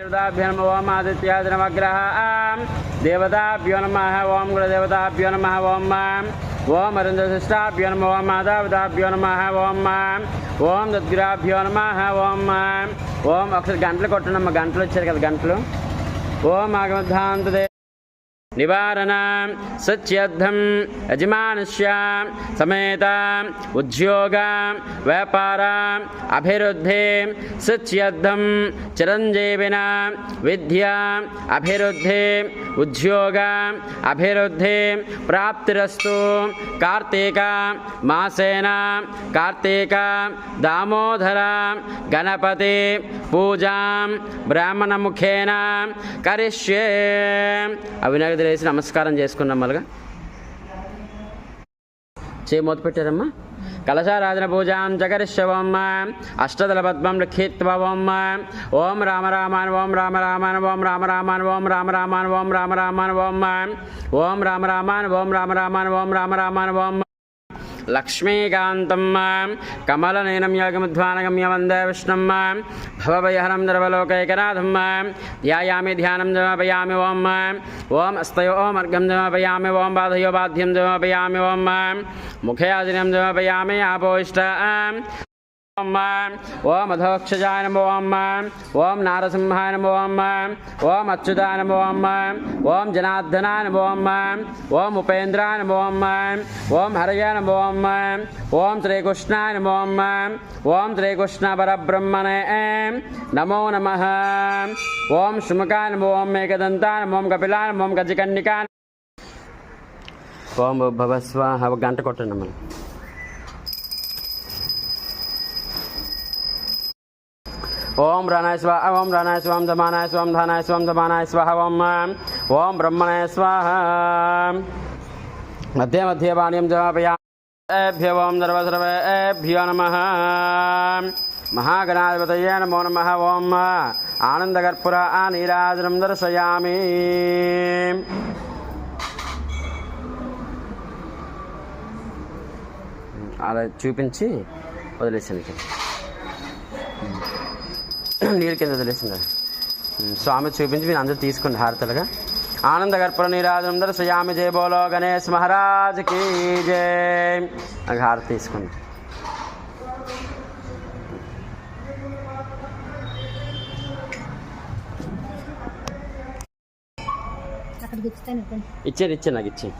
देवताभ्यो नमः ओम आदित्याय नवग्रह देवताभ्यो नमः ओम गुरुदेवताभ्यो नमः ओम अरुंधशिष्टाभ्यो नमः ओम माधवताभ्यो नमः ओम दद्गिराभ्यो नमः ओम अक्षर गंटలు కొట్టనమ్మ గంటలు వచ్చారు కదా గంటలు ओम आगमधांतदे निवारण सच्यद्धम यजमानस्य समेत उद्योग व्यापार अभिवृद्धि सच्यद्धम चिरंजीविन विद्या अभिवृद्धि उद्योग अभिवृद्धि प्राप्तिरस्तु कार्तिक मासेन कार्तिक दामोदर गणपति पूजा ब्राह्मण मुखेन करिष्ये अविनायक देवी नमस्कार मलगा मोत पेटारम्मा कलशाराधन पूजा जगरिष्यवम अष्टदल पद्मं लिखित्वा ओम राम रामान ओम राम रामान ओम राम रामान ओम राम रामान ओम राम रामान ओम राम रामान ओम राम रामान ओम राम रामान ओम लक्ष्मीकान्तं कमलनयनं योगमुद्वानगम्य वन्दे विष्णुं भवभयहरं सर्वलोकैकनाथं ध्यायामि ध्यानं समर्पयामि ओम हस्तयो अर्घ्यं समर्पयामि ओम पादयो पाद्यं समर्पयामि ओम मुखे आदिनं समर्पयामि आपोष्ट ओम अधोक्षजाय नमो ओम नारसिंहाय नमो ओम अच्युताय नमो ओम जनार्दनाय नमो ओम उपेन्द्राय नमो ओम हरये नमो ओम श्रीकृष्णाय नमो ओम श्रीकृष्ण परब्रह्मणे नमो नमः ओम शुमकाय नमो ओम एकदन्ताय नमो ओम कपिलाय नमो ओम गजकन्निकाय ओम भवस्वाहा गंट कोट्टंడి మనం ओम रणय स्वाहा ओम रणय स्वाम धमानाय स्वाम धनाय स्वाम धमानाय स्वाहा ओम ब्रह्मणे स्वाहा मध्ये मध्ये वाण्यं जपामि ओम सर्वसर्वेभ्यो नमः महागणाधिपतये नमो नमः ओम आनंदकर्पूर नीराजनं दर्शयामि అలా చూపించి వదిలేసాను నీరు కింద వదిలేసింది స్వామి చూపించి మీరు అందరూ తీసుకోండి హారతలుగా ఆనంద కర్పూర నీరాజనం దర్శయామి జయ బోలో గణేష్ మహారాజ్ కీ జై నాకు హారతి తీసుకోండి ఇచ్చాను నాకు ఇచ్చి